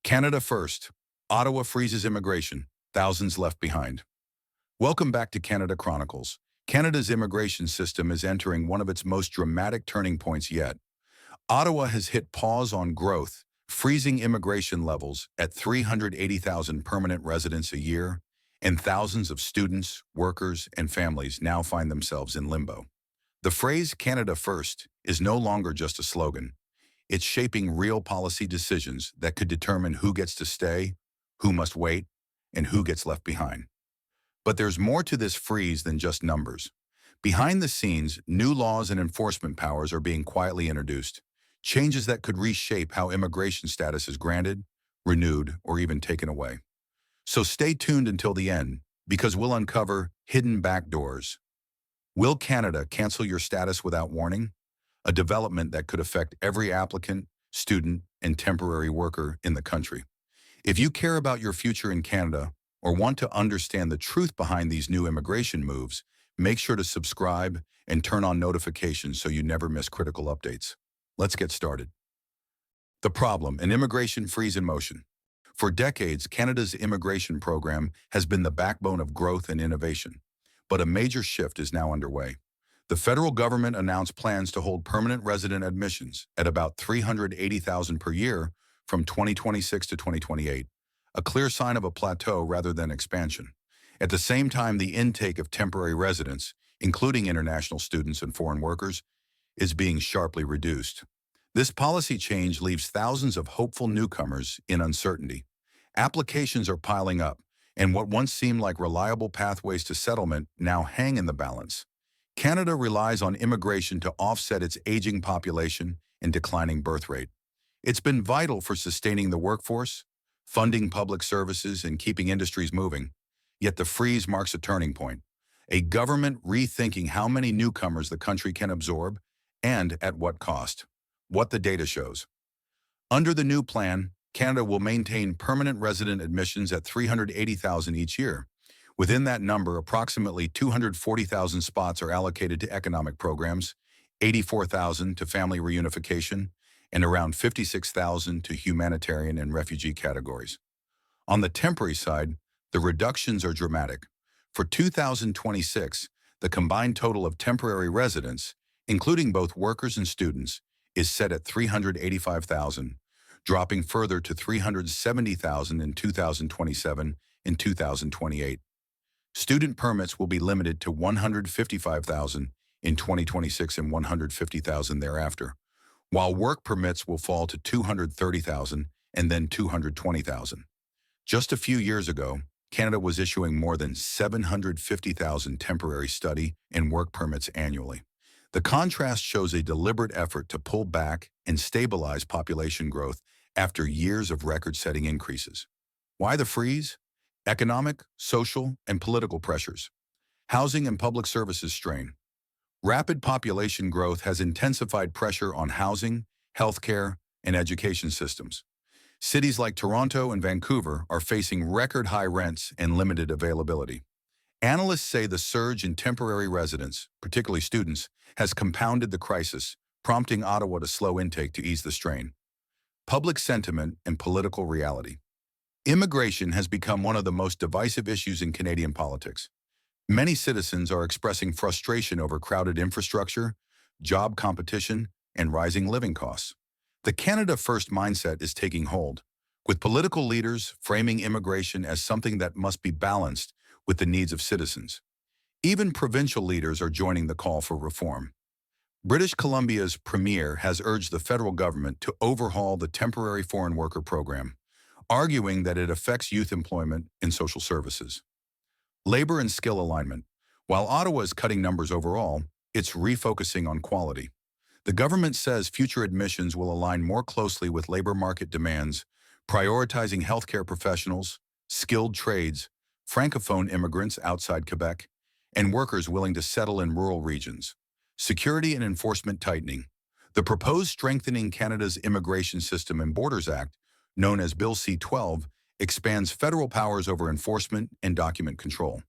Canada first. Ottawa freezes immigration. Thousands left behind. Welcome back to Canada Chronicles. Canada's immigration system is entering one of its most dramatic turning points yet. Ottawa has hit pause on growth, freezing immigration levels at 380,000 permanent residents a year, and thousands of students, workers, and families now find themselves in limbo. The phrase Canada First is no longer just a slogan. It's shaping real policy decisions that could determine who gets to stay, who must wait, and who gets left behind. But there's more to this freeze than just numbers. Behind the scenes, new laws and enforcement powers are being quietly introduced, changes that could reshape how immigration status is granted, renewed, or even taken away. So stay tuned until the end, because we'll uncover hidden backdoors. Will Canada cancel your status without warning? A development that could affect every applicant, student, and temporary worker in the country. If you care about your future in Canada or want to understand the truth behind these new immigration moves, make sure to subscribe and turn on notifications so you never miss critical updates. Let's get started. The problem: an immigration freeze in motion. For decades, Canada's immigration program has been the backbone of growth and innovation. But a major shift is now underway. The federal government announced plans to hold permanent resident admissions at about 380,000 per year from 2026 to 2028, a clear sign of a plateau rather than expansion. At the same time, the intake of temporary residents, including international students and foreign workers, is being sharply reduced. This policy change leaves thousands of hopeful newcomers in uncertainty. Applications are piling up, and what once seemed like reliable pathways to settlement now hang in the balance. Canada relies on immigration to offset its aging population and declining birth rate. It's been vital for sustaining the workforce, funding public services, and keeping industries moving. Yet the freeze marks a turning point, a government rethinking how many newcomers the country can absorb and at what cost. What the data shows. Under the new plan, Canada will maintain permanent resident admissions at 380,000 each year. Within that number, approximately 240,000 spots are allocated to economic programs, 84,000 to family reunification, and around 56,000 to humanitarian and refugee categories. On the temporary side, the reductions are dramatic. For 2026, the combined total of temporary residents, including both workers and students, is set at 385,000, dropping further to 370,000 in 2027 and 2028. Student permits will be limited to 155,000 in 2026 and 150,000 thereafter, while work permits will fall to 230,000 and then 220,000. Just a few years ago, Canada was issuing more than 750,000 temporary study and work permits annually. The contrast shows a deliberate effort to pull back and stabilize population growth after years of record-setting increases. Why the freeze? Economic, social, and political pressures. Housing and public services strain. Rapid population growth has intensified pressure on housing, healthcare, and education systems. Cities like Toronto and Vancouver are facing record-high rents and limited availability. Analysts say the surge in temporary residents, particularly students, has compounded the crisis, prompting Ottawa to slow intake to ease the strain. Public sentiment and political reality. Immigration has become one of the most divisive issues in Canadian politics. Many citizens are expressing frustration over crowded infrastructure, job competition, and rising living costs. The Canada First mindset is taking hold, with political leaders framing immigration as something that must be balanced with the needs of citizens. Even provincial leaders are joining the call for reform. British Columbia's Premier has urged the federal government to overhaul the temporary foreign worker program, arguing that it affects youth employment in social services. Labor and skill alignment. While Ottawa is cutting numbers overall, it's refocusing on quality. The government says future admissions will align more closely with labor market demands, prioritizing healthcare professionals, skilled trades, francophone immigrants outside Quebec, and workers willing to settle in rural regions. Security and enforcement tightening. The proposed Strengthening Canada's Immigration System and Borders Act, known as Bill C-12, expands federal powers over enforcement and document control.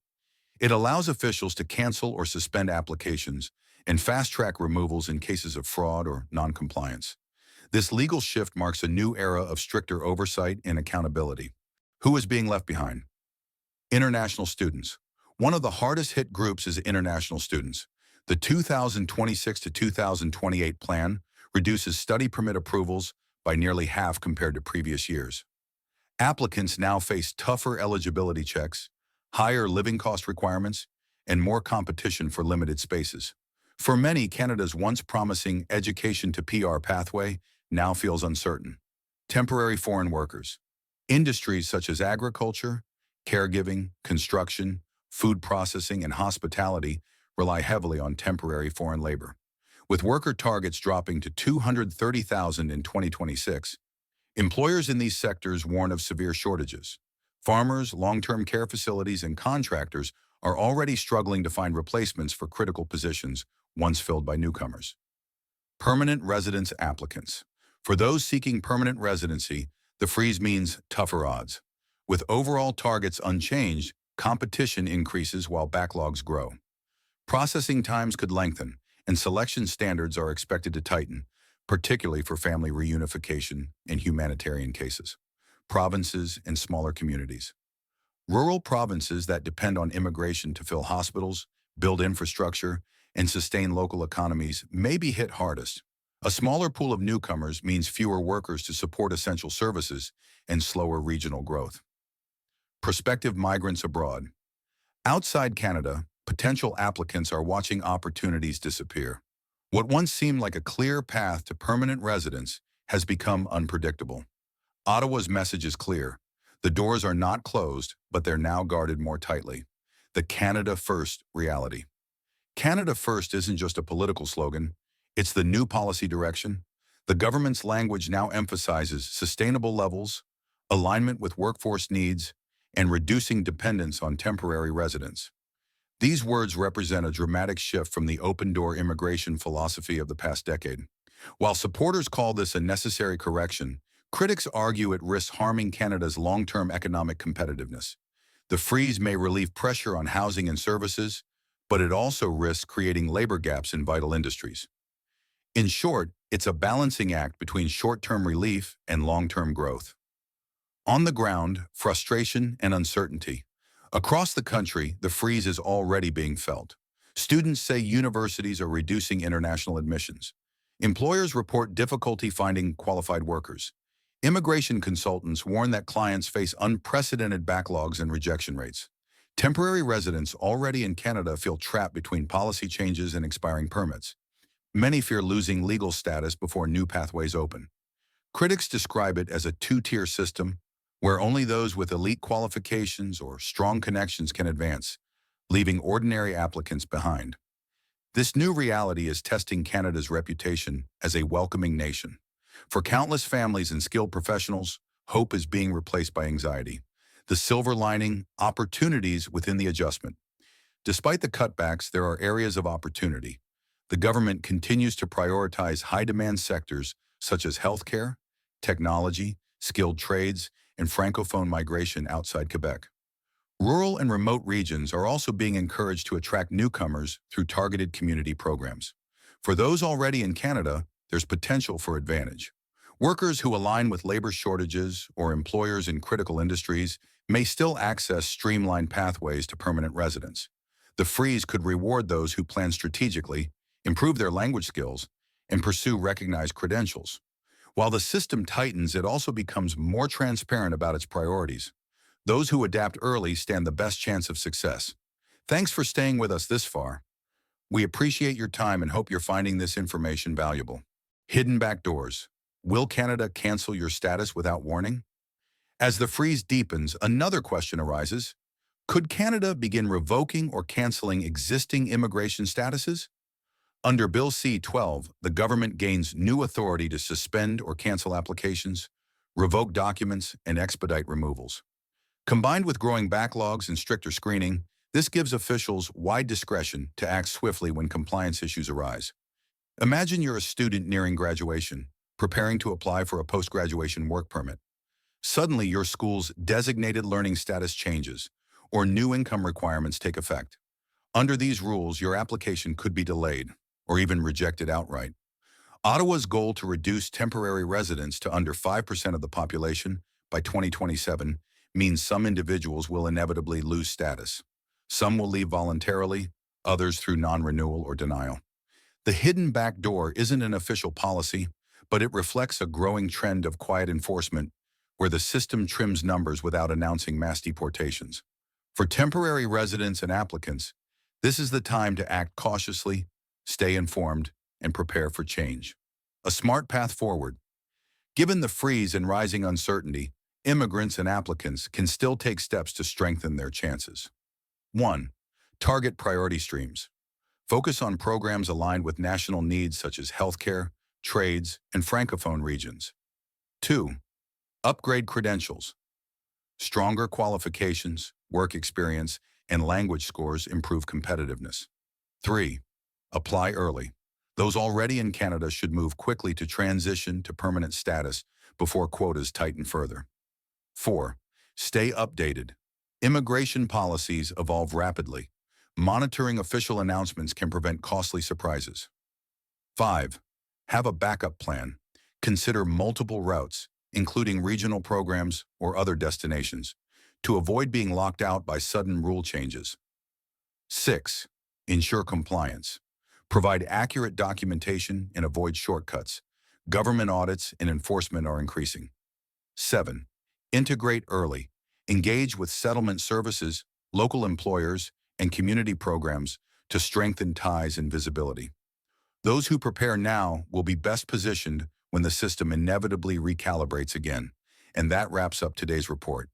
It allows officials to cancel or suspend applications and fast-track removals in cases of fraud or non-compliance. This legal shift marks a new era of stricter oversight and accountability. Who is being left behind? International students. One of the hardest hit groups is international students. The 2026 to 2028 plan reduces study permit approvals by nearly half compared to previous years. Applicants now face tougher eligibility checks, higher living cost requirements, and more competition for limited spaces. For many, Canada's once promising education to PR pathway now feels uncertain. Temporary foreign workers. Industries such as agriculture, caregiving, construction, food processing, and hospitality rely heavily on temporary foreign labor. With worker targets dropping to 230,000 in 2026, employers in these sectors warn of severe shortages. Farmers, long-term care facilities, and contractors are already struggling to find replacements for critical positions once filled by newcomers. Permanent residence applicants. For those seeking permanent residency, the freeze means tougher odds. With overall targets unchanged, competition increases while backlogs grow. Processing times could lengthen, and selection standards are expected to tighten, particularly for family reunification and humanitarian cases. Provinces and smaller communities. Rural provinces that depend on immigration to fill hospitals, build infrastructure, and sustain local economies may be hit hardest. A smaller pool of newcomers means fewer workers to support essential services and slower regional growth. Prospective migrants abroad. Outside Canada, potential applicants are watching opportunities disappear. What once seemed like a clear path to permanent residence has become unpredictable. Ottawa's message is clear. The doors are not closed, but they're now guarded more tightly. The Canada First reality. Canada First isn't just a political slogan, it's the new policy direction. The government's language now emphasizes sustainable levels, alignment with workforce needs, and reducing dependence on temporary residents. These words represent a dramatic shift from the open-door immigration philosophy of the past decade. While supporters call this a necessary correction, critics argue it risks harming Canada's long-term economic competitiveness. The freeze may relieve pressure on housing and services, but it also risks creating labor gaps in vital industries. In short, it's a balancing act between short-term relief and long-term growth. On the ground, frustration and uncertainty. Across the country, the freeze is already being felt. Students say universities are reducing international admissions. Employers report difficulty finding qualified workers. Immigration consultants warn that clients face unprecedented backlogs and rejection rates. Temporary residents already in Canada feel trapped between policy changes and expiring permits. Many fear losing legal status before new pathways open. Critics describe it as a two-tier system where only those with elite qualifications or strong connections can advance, leaving ordinary applicants behind. This new reality is testing Canada's reputation as a welcoming nation. For countless families and skilled professionals, hope is being replaced by anxiety. The silver lining, opportunities within the adjustment. Despite the cutbacks, there are areas of opportunity. The government continues to prioritize high-demand sectors such as healthcare, technology, skilled trades, and francophone migration outside Quebec. Rural and remote regions are also being encouraged to attract newcomers through targeted community programs. For those already in Canada, there's potential for advantage. Workers who align with labor shortages or employers in critical industries may still access streamlined pathways to permanent residence. The freeze could reward those who plan strategically, improve their language skills, and pursue recognized credentials. While the system tightens, it also becomes more transparent about its priorities. Those who adapt early stand the best chance of success. Thanks for staying with us this far. We appreciate your time and hope you're finding this information valuable. Hidden backdoors. Will Canada cancel your status without warning? As the freeze deepens, another question arises. Could Canada begin revoking or canceling existing immigration statuses? Under Bill C-12, the government gains new authority to suspend or cancel applications, revoke documents, and expedite removals. Combined with growing backlogs and stricter screening, this gives officials wide discretion to act swiftly when compliance issues arise. Imagine you're a student nearing graduation, preparing to apply for a post-graduation work permit. Suddenly, your school's designated learning status changes, or new income requirements take effect. Under these rules, your application could be delayed, or even rejected outright. Ottawa's goal to reduce temporary residents to under 5% of the population by 2027 means some individuals will inevitably lose status. Some will leave voluntarily, others through non-renewal or denial. The hidden back door isn't an official policy, but it reflects a growing trend of quiet enforcement where the system trims numbers without announcing mass deportations. For temporary residents and applicants, this is the time to act cautiously, stay informed, and prepare for change. A smart path forward. Given the freeze and rising uncertainty, immigrants and applicants can still take steps to strengthen their chances. 1. Target priority streams. Focus on programs aligned with national needs such as healthcare, trades, and francophone regions. 2. Upgrade credentials. Stronger qualifications, work experience, and language scores improve competitiveness. 3. Apply early. Those already in Canada should move quickly to transition to permanent status before quotas tighten further. 4. Stay updated. Immigration policies evolve rapidly. Monitoring official announcements can prevent costly surprises. 5. Have a backup plan. Consider multiple routes, including regional programs or other destinations, to avoid being locked out by sudden rule changes. 6. Ensure compliance. Provide accurate documentation and avoid shortcuts. Government audits and enforcement are increasing. 7. Integrate early. Engage with settlement services, local employers, and community programs to strengthen ties and visibility. Those who prepare now will be best positioned when the system inevitably recalibrates again. And that wraps up today's report.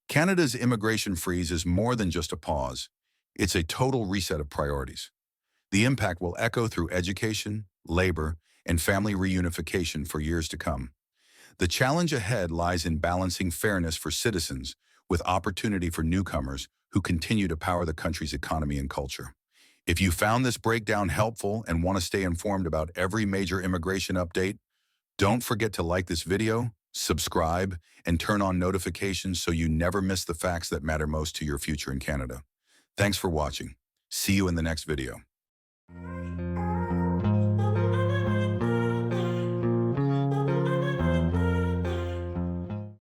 Canada's immigration freeze is more than just a pause. It's a total reset of priorities. The impact will echo through education, labor, and family reunification for years to come. The challenge ahead lies in balancing fairness for citizens with opportunity for newcomers who continue to power the country's economy and culture. If you found this breakdown helpful and want to stay informed about every major immigration update, don't forget to like this video, subscribe, and turn on notifications so you never miss the facts that matter most to your future in Canada. Thanks for watching. See you in the next video.